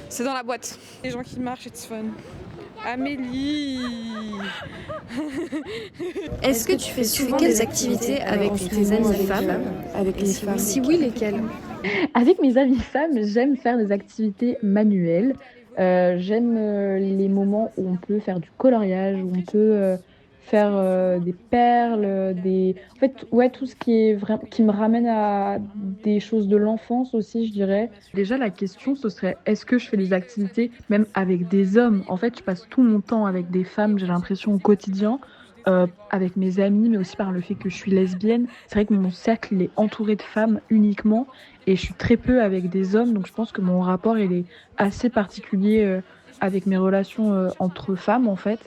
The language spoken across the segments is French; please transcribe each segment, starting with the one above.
C'est dans la boîte. Les gens qui marchent, it's fun. Amélie. Est-ce que tu fais souvent des activités avec tes amies femmes? Avec les femmes. Si oui, lesquelles? Avec mes amies femmes, j'aime faire des activités manuelles. J'aime les moments où on peut faire du coloriage, où on peut faire des perles, En fait, ouais, tout ce qui est vraiment, qui me ramène à des choses de l'enfance aussi, je dirais. Déjà, la question, ce serait, est-ce que je fais des activités même avec des hommes? En fait, je passe tout mon temps avec des femmes, j'ai l'impression, au quotidien. Avec mes amis, mais aussi par le fait que je suis lesbienne. C'est vrai que mon cercle il est entouré de femmes uniquement. Et je suis très peu avec des hommes, donc je pense que mon rapport il est assez particulier avec mes relations entre femmes en fait.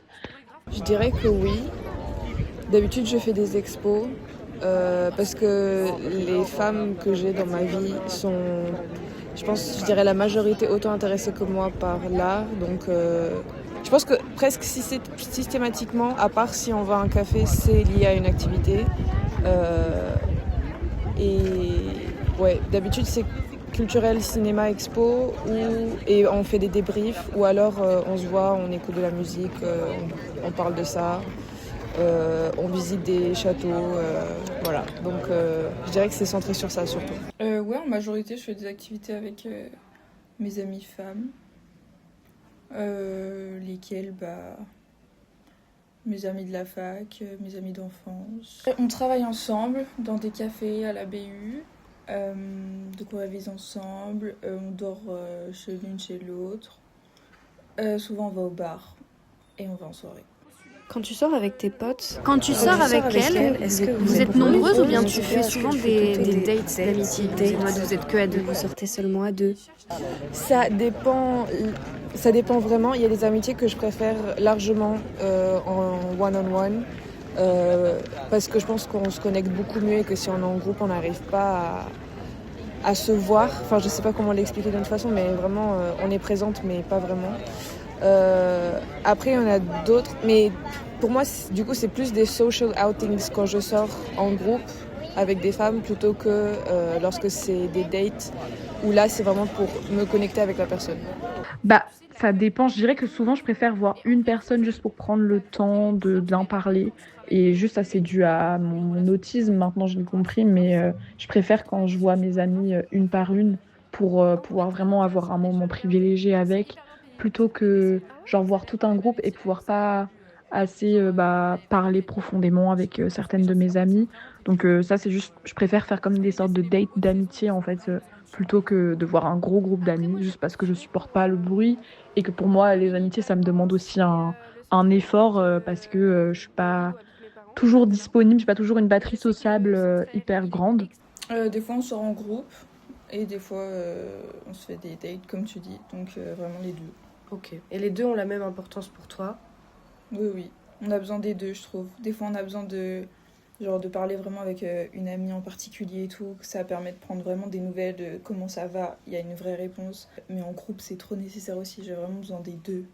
Je dirais que oui. D'habitude, je fais des expos parce que les femmes que j'ai dans ma vie sont, je dirais la majorité autant intéressées que moi par l'art. Donc, je pense que presque systématiquement, à part si on va à un café, c'est lié à une activité. Et ouais, d'habitude, c'est culturel, cinéma, expo, et on fait des débriefs, ou alors on se voit, on écoute de la musique, on parle de ça. On visite des châteaux, voilà. Donc je dirais que c'est centré sur ça surtout. Ouais, en majorité, je fais des activités avec mes amies femmes. Lesquelles, mes amis de la fac, mes amis d'enfance. On travaille ensemble dans des cafés à la BU. Donc on révise ensemble, on dort chez l'une chez l'autre. Souvent on va au bar et on va en soirée. Quand tu sors avec tes potes, Quand tu sors avec elles, est-ce que vous êtes nombreuses ou bien tu fais Est-ce que souvent tu fais des plutôt dates d'amitié? En mode vous êtes que à deux. vous sortez seulement à deux? Ça dépend vraiment. Il y a des amitiés que je préfère largement en one-on-one. Parce que je pense qu'on se connecte beaucoup mieux et que si on est en groupe, on n'arrive pas à se voir. Enfin, je sais pas comment l'expliquer d'une façon, mais vraiment, on est présente, mais pas vraiment. Après, il y en a d'autres, mais pour moi, du coup, c'est plus des social outings quand je sors en groupe avec des femmes plutôt que lorsque c'est des dates où là, c'est vraiment pour me connecter avec la personne. Bah, ça dépend. Je dirais que souvent, je préfère voir une personne juste pour prendre le temps de bien parler. Et juste, ça, c'est dû à mon autisme. Maintenant, je l'ai compris. Mais je préfère quand je vois mes amis une par une pour pouvoir vraiment avoir un moment privilégié avec, plutôt que genre voir tout un groupe et pouvoir pas assez parler profondément avec certaines de mes amies. Donc ça, c'est juste, je préfère faire comme des sortes de dates d'amitié en fait. Plutôt que de voir un gros groupe d'amis, juste parce que je supporte pas le bruit et que pour moi, les amitiés, ça me demande aussi un effort parce que je suis pas toujours disponible, j'ai pas toujours une batterie sociable hyper grande. Des fois on sort en groupe et des fois on se fait des dates comme tu dis. Donc vraiment les deux. Ok. Et les deux ont la même importance pour toi? Oui, oui. On a besoin des deux, je trouve. Des fois on a besoin de parler vraiment avec une amie en particulier et tout. Ça permet de prendre vraiment des nouvelles de comment ça va. Il y a une vraie réponse. Mais en groupe, c'est trop nécessaire aussi. J'ai vraiment besoin des deux.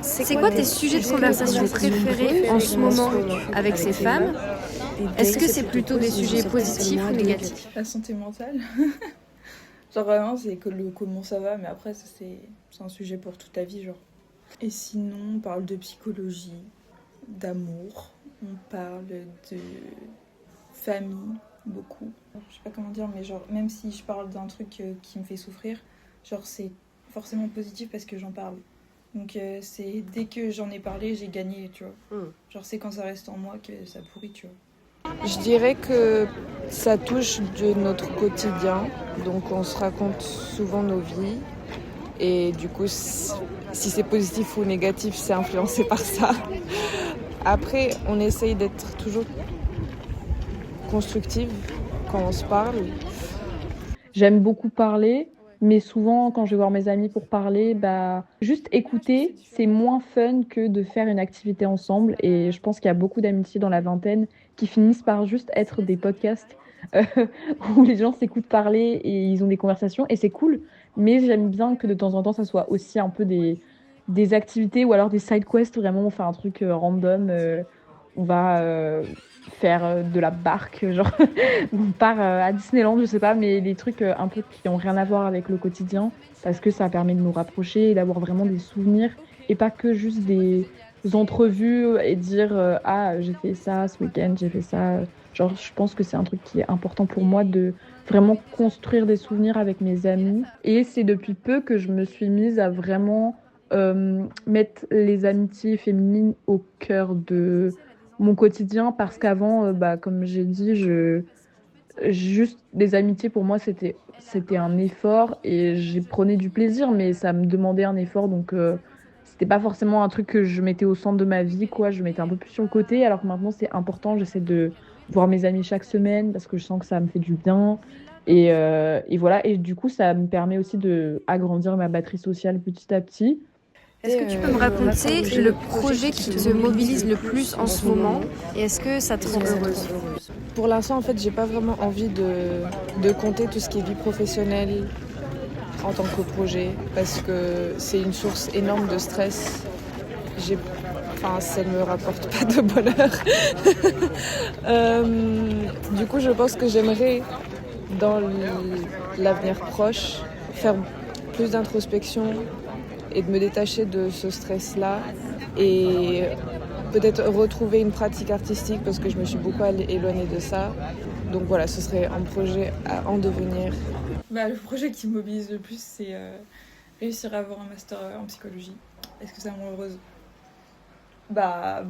C'est quoi tes sujets de conversation préférés en ce moment avec ces femmes? Est-ce que c'est plutôt des sujets positifs ou négatifs? La santé mentale. Genre vraiment, c'est que le comment ça va. Mais après, ça, c'est un sujet pour toute ta vie, genre. Et sinon, on parle de psychologie, d'amour. On parle de famille, beaucoup. Je sais pas comment dire, mais genre, même si je parle d'un truc qui me fait souffrir, genre, c'est forcément positif parce que j'en parle. Donc, c'est dès que j'en ai parlé, j'ai gagné, tu vois. Genre, c'est quand ça reste en moi que ça pourrit, tu vois. Je dirais que ça touche de notre quotidien, donc on se raconte souvent nos vies. Et du coup, si c'est positif ou négatif, c'est influencé par ça. Après, on essaye d'être toujours constructive quand on se parle. J'aime beaucoup parler, mais souvent, quand je vais voir mes amis pour parler, juste écouter, c'est moins fun que de faire une activité ensemble. Et je pense qu'il y a beaucoup d'amitiés dans la vingtaine qui finissent par juste être des podcasts euh, où les gens s'écoutent parler et ils ont des conversations. Et c'est cool, mais j'aime bien que de temps en temps, ça soit aussi un peu des activités ou alors des side quests, vraiment, on fait un truc random. on va faire de la barque, genre on part à Disneyland, je sais pas, mais des trucs un peu qui ont rien à voir avec le quotidien, parce que ça permet de nous rapprocher et d'avoir vraiment des souvenirs, et pas que juste des entrevues et dire ah j'ai fait ça ce week-end, j'ai fait ça. Genre je pense que c'est un truc qui est important pour moi de vraiment construire des souvenirs avec mes amis. Et c'est depuis peu que je me suis mise à vraiment mettre les amitiés féminines au cœur de mon quotidien parce qu'avant, comme j'ai dit, juste des amitiés pour moi c'était un effort et j'y prenais du plaisir, mais ça me demandait un effort donc c'était pas forcément un truc que je mettais au centre de ma vie, quoi. Je mettais un peu plus sur le côté, alors que maintenant c'est important. J'essaie de voir mes amis chaque semaine parce que je sens que ça me fait du bien. Et voilà. Et du coup, ça me permet aussi de agrandir ma batterie sociale petit à petit. Est-ce que tu peux me raconter le projet qui te mobilise le plus en ce moment et est-ce que ça te rend heureuse? Pour l'instant, en fait, j'ai pas vraiment envie de compter tout ce qui est vie professionnelle en tant que projet parce que c'est une source énorme de stress. Ça ne me rapporte pas de bonheur. Du coup, je pense que j'aimerais, dans l'avenir proche, faire plus d'introspection et de me détacher de ce stress-là et peut-être retrouver une pratique artistique parce que je me suis beaucoup éloignée de ça. Donc voilà, ce serait un projet à en devenir. Le projet qui me mobilise le plus, c'est réussir à avoir un master en psychologie. Est-ce que ça me rend heureuse?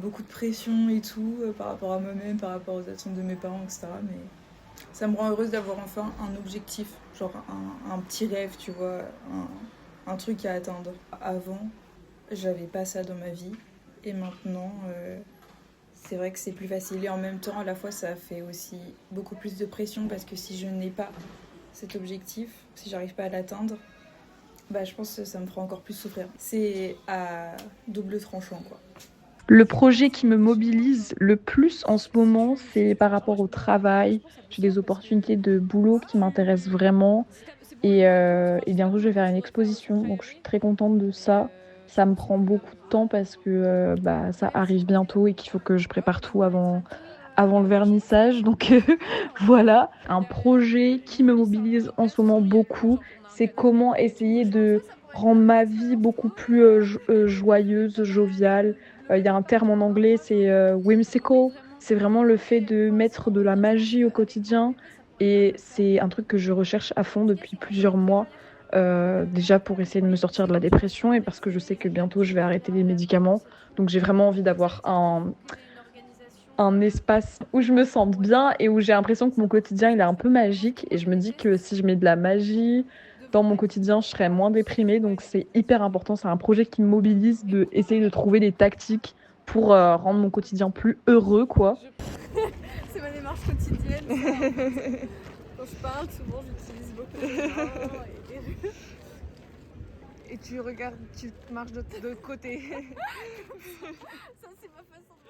Beaucoup de pression et tout par rapport à moi-même, par rapport aux attentes de mes parents, etc. Mais ça me rend heureuse d'avoir enfin un objectif, genre un petit rêve, tu vois, un truc à atteindre. Avant, j'avais pas ça dans ma vie et maintenant, c'est vrai que c'est plus facile. Et en même temps, à la fois, ça fait aussi beaucoup plus de pression parce que si je n'ai pas cet objectif, si j'arrive pas à l'atteindre, je pense que ça me fera encore plus souffrir. C'est à double tranchant, quoi. Le projet qui me mobilise le plus en ce moment, c'est par rapport au travail. J'ai des opportunités de boulot qui m'intéressent vraiment. Et bientôt, je vais faire une exposition. Donc, je suis très contente de ça. Ça me prend beaucoup de temps parce que ça arrive bientôt et qu'il faut que je prépare tout avant le vernissage. Donc, voilà. Un projet qui me mobilise en ce moment beaucoup, c'est comment essayer de rendre ma vie beaucoup plus joyeuse, joviale. Il y a un terme en anglais, c'est whimsical. C'est vraiment le fait de mettre de la magie au quotidien. Et c'est un truc que je recherche à fond depuis plusieurs mois. Déjà pour essayer de me sortir de la dépression et parce que je sais que bientôt je vais arrêter les médicaments. Donc j'ai vraiment envie d'avoir un espace où je me sente bien et où j'ai l'impression que mon quotidien il est un peu magique. Et je me dis que si je mets de la magie dans mon quotidien, je serais moins déprimée. Donc c'est hyper important. C'est un projet qui me mobilise de essayer de trouver des tactiques pour rendre mon quotidien plus heureux, quoi. C'est ma démarche quotidienne. Quand je parle, souvent j'utilise beaucoup les mains et tu regardes, tu marches de côté. Ça, c'est ma façon de